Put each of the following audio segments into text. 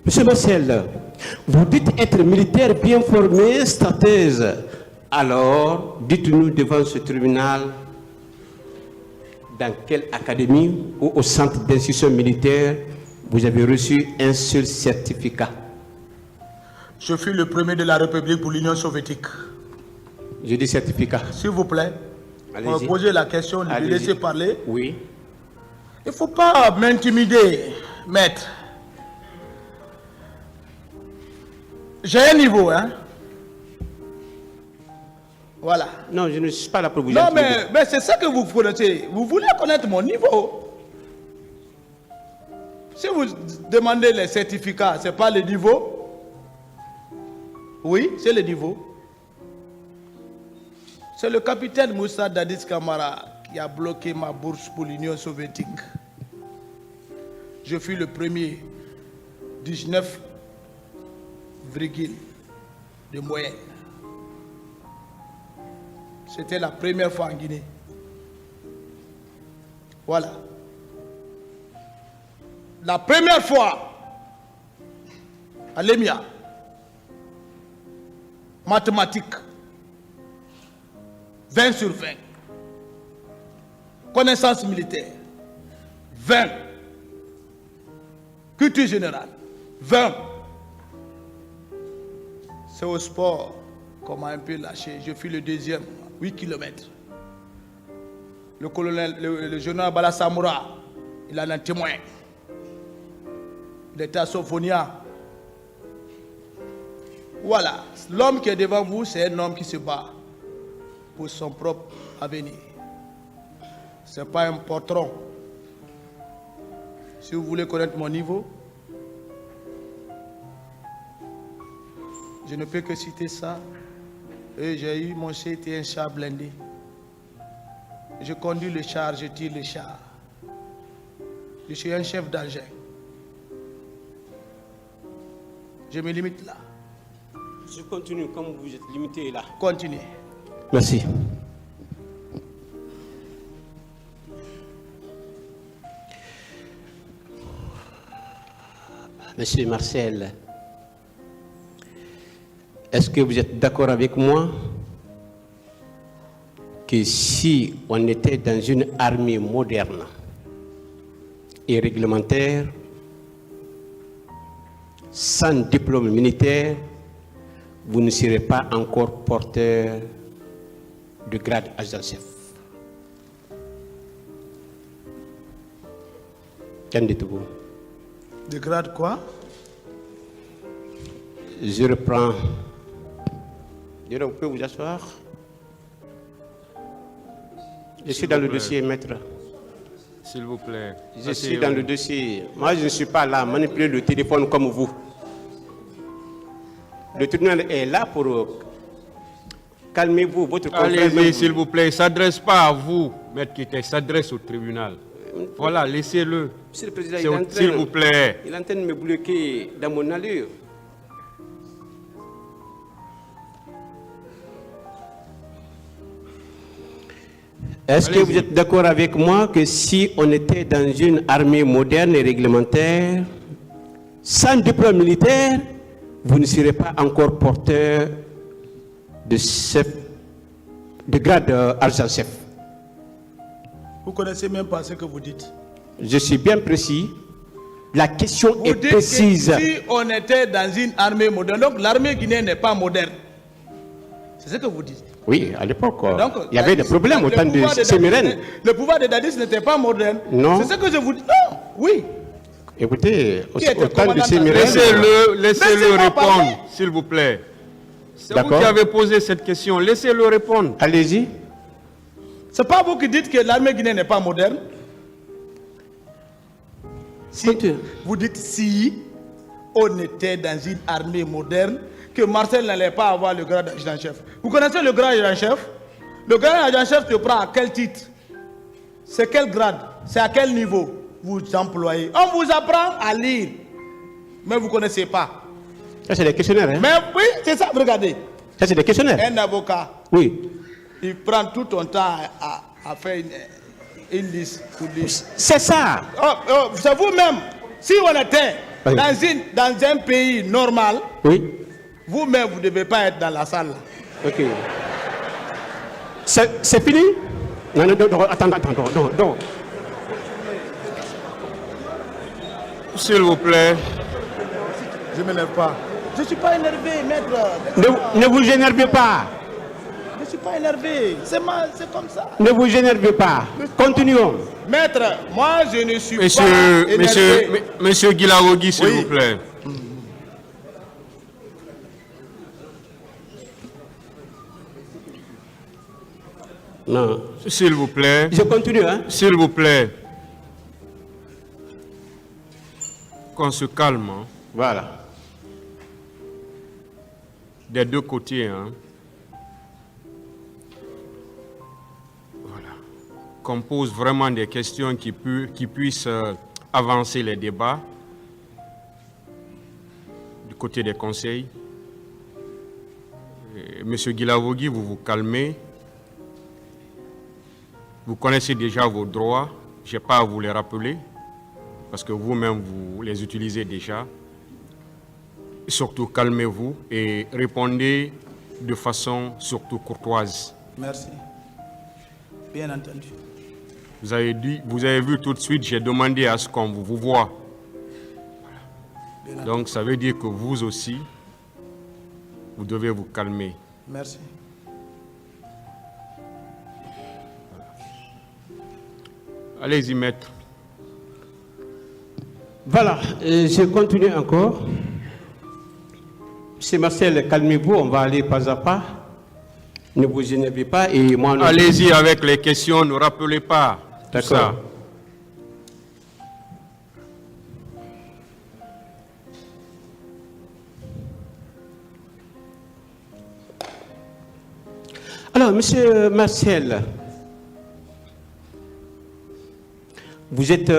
Monsieur Marcel, vous dites être militaire bien formé, stratège. Alors, dites-nous devant ce tribunal, dans quelle académie ou au centre d'instruction militaire vous avez reçu un seul certificat? Je fus le premier de la République pour l'Union soviétique. Je dis certificat. S'il vous plaît, on va poser la question, lui laisser parler. Oui. Il ne faut pas m'intimider, maître. J'ai un niveau, hein. Voilà. Non, je ne suis pas là pour vous Non, intimider. mais c'est ça que vous connaissez. Vous voulez connaître mon niveau. Si vous demandez les certificats, ce n'est pas le niveau. Oui, c'est le niveau. C'est le capitaine Moussa Dadis Kamara qui a bloqué ma bourse pour l'Union soviétique. Je fus le premier, 19 de moyenne. C'était la première fois en Guinée. Voilà. La première fois à l'EMIA, mathématiques, 20 sur 20. Connaissance militaire, 20. Culture générale, 20. C'est au sport qu'on m'a un peu lâché. Je fus le deuxième, 8 km. Le colonel, le général Bala Samoura, il en a un témoin. Il était à Sophonia. Voilà. L'homme qui est devant vous, c'est un homme qui se bat pour son propre avenir. Ce n'est pas un patron. Si vous voulez connaître mon niveau, je ne peux que citer ça. Et j'ai eu mon CT, un char blindé. Je conduis le char, je tire le char. Je suis un chef d'engin. Je me limite là. Je continue comme vous êtes limité là. Continuez. Merci. Monsieur Marcel, est-ce que vous êtes d'accord avec moi que si on était dans une armée moderne et réglementaire, sans diplôme militaire, vous ne serez pas encore porteur de grade adjudant-chef? Qu'en dites-vous? De grade quoi? Je reprends. Vous pouvez vous asseoir. Je suis dans le dossier, maître. S'il vous plaît. Je suis dans le dossier. Moi, je ne suis pas là à manipuler le téléphone comme vous. Le tribunal est là pour calmer-vous, votre confrère. Allez-y, s'il vous plaît. Il ne s'adresse pas à vous, maître Kité, il s'adresse au tribunal. Voilà, laissez-le. Monsieur le Président, s'il vous plaît. Il est en train de me bloquer dans mon allure. Est-ce que vous êtes d'accord avec moi que si on était dans une armée moderne et réglementaire, sans diplôme militaire, vous ne serez pas encore porteur de chef, de grade adjudant-chef? Vous ne connaissez même pas ce que vous dites. Je suis bien précis. La question vous est dites précise. Que si on était dans une armée moderne, donc l'armée guinéenne n'est pas moderne. C'est ce que vous dites. Oui, à l'époque, il y avait des problèmes au temps de Sémérène. Le pouvoir de Dadis n'était pas moderne. Non. C'est ce que je vous dis. Non, oui. Écoutez, au temps de Sémérène... Laissez-le répondre, s'il vous plaît. C'est vous qui avez posé cette question. Laissez-le répondre. Allez-y. C'est pas vous qui dites que l'armée guinéenne n'est pas moderne. Si vous dites si on était dans une armée moderne, que Marcel n'allait pas avoir le grade d'adjudant-chef. Vous connaissez le grade d'adjudant-chef? Le grade d'adjudant-chef te prend à quel titre? C'est quel grade? C'est à quel niveau vous employez? On vous apprend à lire, mais vous ne connaissez pas. Ça, c'est des questionnaires, hein? Mais oui, c'est ça, regardez. Ça, c'est des questionnaires. Un avocat, oui, il prend tout ton temps à faire une liste. C'est ça. C'est vous-même. Si on était Oui. Dans un pays normal, Oui. vous-même, vous ne devez pas être dans la salle. Là. Ok. C'est fini? Non, attends, non. S'il vous plaît. Je ne m'énerve pas. Je ne suis pas énervé, maître. Ne vous énervez pas. Je ne suis pas énervé. C'est comme ça. Ne vous énervez pas. Continuons. Maître, moi, je ne suis pas énervé. Monsieur Guilarogi, s'il Oui. vous plaît. Non. S'il vous plaît. Je continue, hein? S'il vous plaît. Qu'on se calme. Hein. Voilà. Des deux côtés. Hein. Voilà. Qu'on pose vraiment des questions qui puissent avancer les débats du côté des conseils. Monsieur Guilarogi, vous vous calmez. Vous connaissez déjà vos droits. Je n'ai pas à vous les rappeler parce que vous-même, vous les utilisez déjà. Surtout, calmez-vous et répondez de façon surtout courtoise. Merci. Bien entendu. Vous avez vu tout de suite, j'ai demandé à ce qu'on vous voit. Voilà. Donc, ça veut dire que vous aussi, vous devez vous calmer. Merci. Allez-y, maître. Voilà, je continue encore. Monsieur Marcel, calmez-vous, on va aller pas à pas. Ne vous énervez pas et moi... Allez-y avec les questions, ne rappelez pas tout ça. D'accord. Alors, monsieur Marcel, vous êtes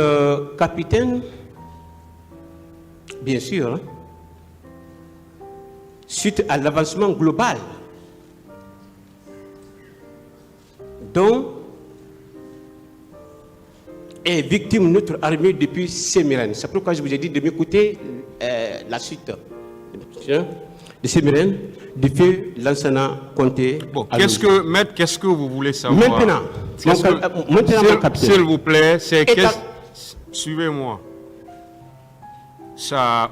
capitaine, bien sûr, hein, suite à l'avancement global dont est victime notre armée depuis Sémérène. C'est pourquoi je vous ai dit de m'écouter la suite de Sémérène, du feu Lansana Conté. Bon, qu'est-ce que vous voulez savoir? Maintenant, mon capitaine. S'il vous plaît, suivez-moi.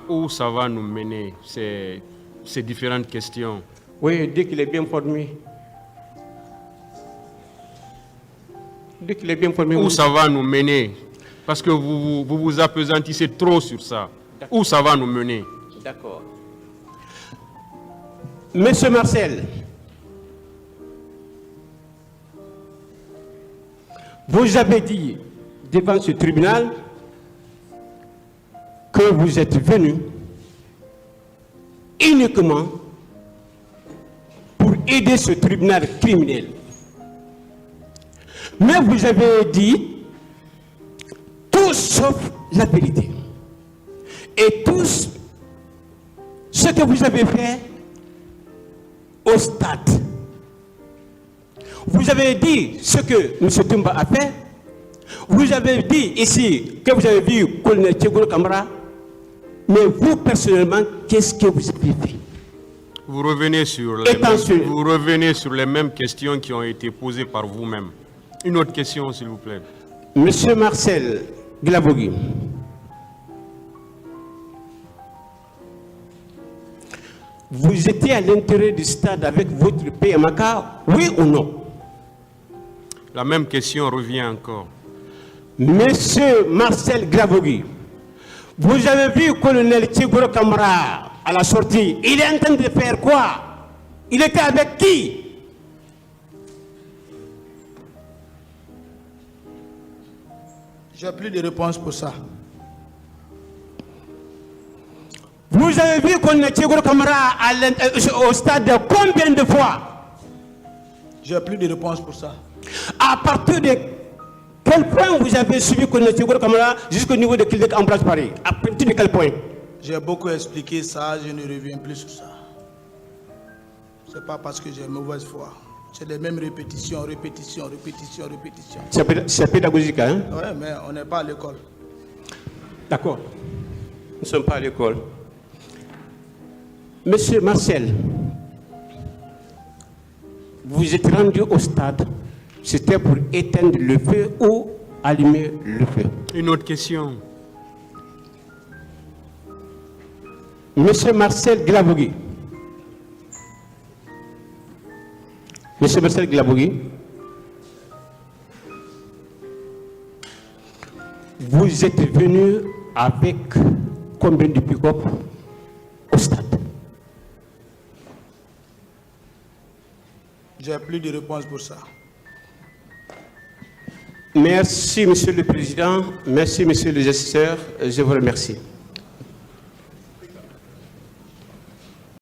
Où ça va nous mener, ces différentes questions? Oui, dès qu'il est bien formé. Dès qu'il est bien formé. Où ça va nous mener? Parce que vous appesantissez trop sur ça. Où ça va nous mener? D'accord. Monsieur Marcel, vous avez dit devant ce tribunal que vous êtes venu uniquement pour aider ce tribunal criminel. Mais vous avez dit tout sauf la vérité. Et tout ce que vous avez fait au stade. Vous avez dit ce que M. Toumba a fait. Vous avez dit ici que vous avez vu le colonel Tchegoro Kamara. Mais vous, personnellement, qu'est-ce que vous avez fait? Vous revenez sur les mêmes questions qui ont été posées par vous-même. Une autre question, s'il vous plaît. Monsieur Marcel Guilarogi, vous étiez à l'intérieur du stade avec votre PMK, oui ou non? La même question revient encore. Monsieur Marcel Guilarogi, vous avez vu le colonel Tchegoro Kamara à la sortie. Il est en train de faire quoi? Il était avec qui? J'ai plus de réponse pour ça. Vous avez vu qu'on a Tchegoro Kamara au stade combien de fois? J'ai plus de réponse pour ça. À partir de quel point vous avez suivi qu'on a Tchegoro Kamara jusqu'au niveau de Kildek en place Paris? À partir de quel point? J'ai beaucoup expliqué ça, je ne reviens plus sur ça. C'est pas parce que j'ai mauvaise foi. C'est les mêmes répétitions. C'est pédagogique, hein? Ouais, mais on n'est pas à l'école. D'accord. ne sommes pas à l'école. Monsieur Marcel, vous êtes rendu au stade, c'était pour éteindre le feu ou allumer le feu? Une autre question. Monsieur Marcel Glabogui. Monsieur Marcel Glabogui, vous êtes venu avec combien de pick-up au stade? J'ai plus de réponse pour ça. Merci, Monsieur le Président. Merci, Monsieur le gestionnaire. Je vous remercie.